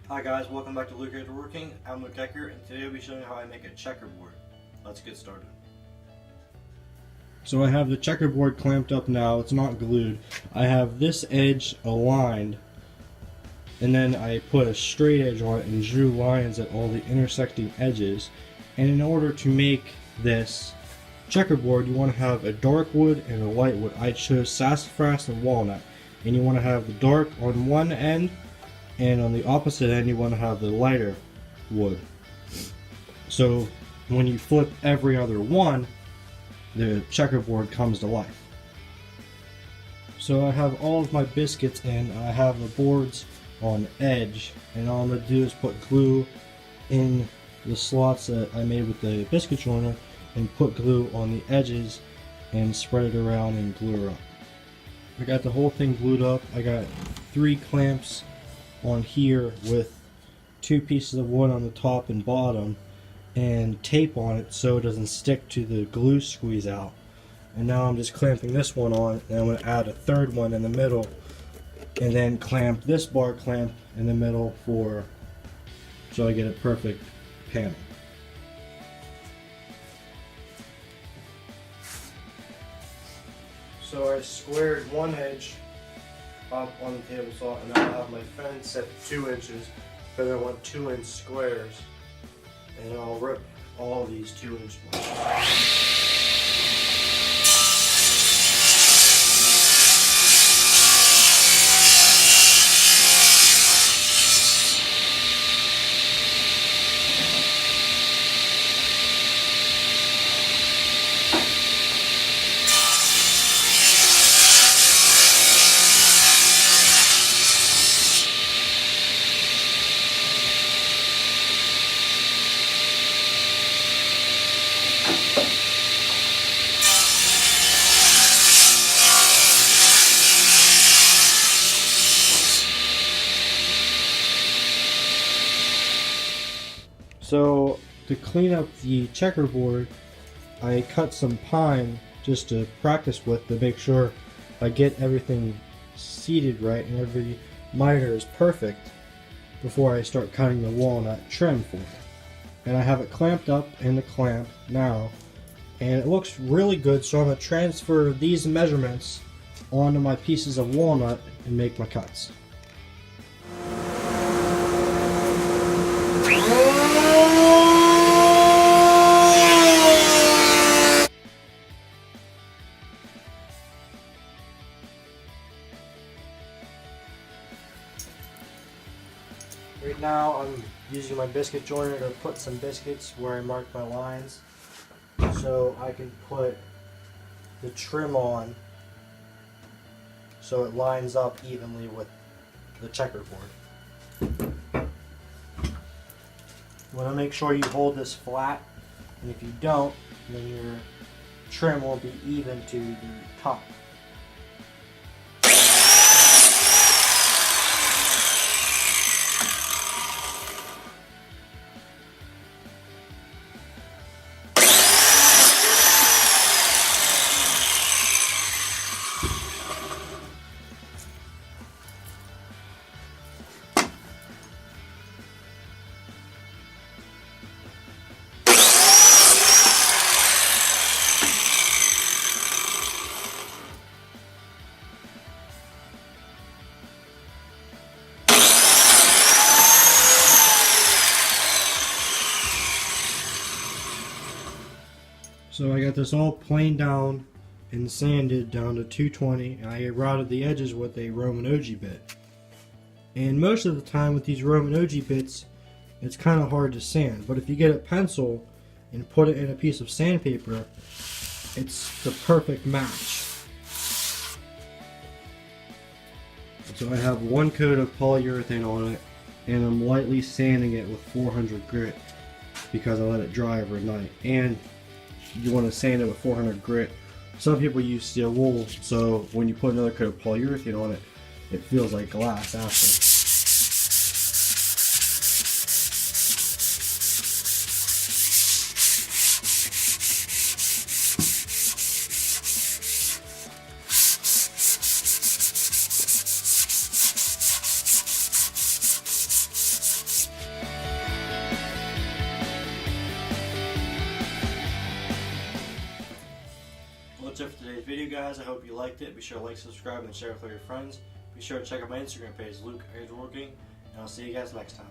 Hi guys, welcome back to Luke Ecker Working. I'm Luke Ecker, and today I'll be showing you how I make a checkerboard. Let's get started. So I have the checkerboard clamped up now, it's not glued. I have this edge aligned, and then I put a straight edge on it and drew lines at all the intersecting edges. And in order to make this checkerboard, you want to have a dark wood and a light wood. I chose sassafras and walnut. And you want to have the dark on one end, and on the opposite end you want to have the lighter wood. So when you flip every other one, the checkerboard comes to life. So I have all of my biscuits in, I have the boards on edge, and all I'm going to do is put glue in the slots that I made with the biscuit joiner and put glue on the edges and spread it around and glue her up. I got the whole thing glued up. I got 3 clamps on here with 2 pieces of wood on the top and bottom and tape on it so it doesn't stick to the glue squeeze out. And now I'm just clamping this one on, and I'm going to add a third one in the middle and then clamp this bar clamp in the middle so I get a perfect panel. So I squared one edge up on the table saw, and now I have my fence at 2 inches because I want 2-inch squares, and I'll rip all these 2-inch ones. So to clean up the checkerboard, I cut some pine just to practice with to make sure I get everything seated right and every miter is perfect before I start cutting the walnut trim for it. And I have it clamped up in the clamp now, and it looks really good, so I'm going to transfer these measurements onto my pieces of walnut and make my cuts. Right now I'm using my biscuit joiner to put some biscuits where I marked my lines so I can put the trim on so it lines up evenly with the checkerboard. You want to make sure you hold this flat, and if you don't, then your trim won't be even to the top. So I got this all planed down and sanded down to 220, and I routed the edges with a Roman Oji bit. And most of the time with these Roman Oji bits, it's kind of hard to sand, but if you get a pencil and put it in a piece of sandpaper, it's the perfect match. So I have 1 coat of polyurethane on it, and I'm lightly sanding it with 400 grit because I let it dry overnight. And you want to sand it with 400 grit. Some people use steel wool, so when you put another coat of polyurethane on it, it feels like glass after. Well, that's it for today's video, guys. I hope you liked it. Be sure to like, subscribe, and share with all your friends. Be sure to check out my Instagram page, Luke Edgeworking, and I'll see you guys next time.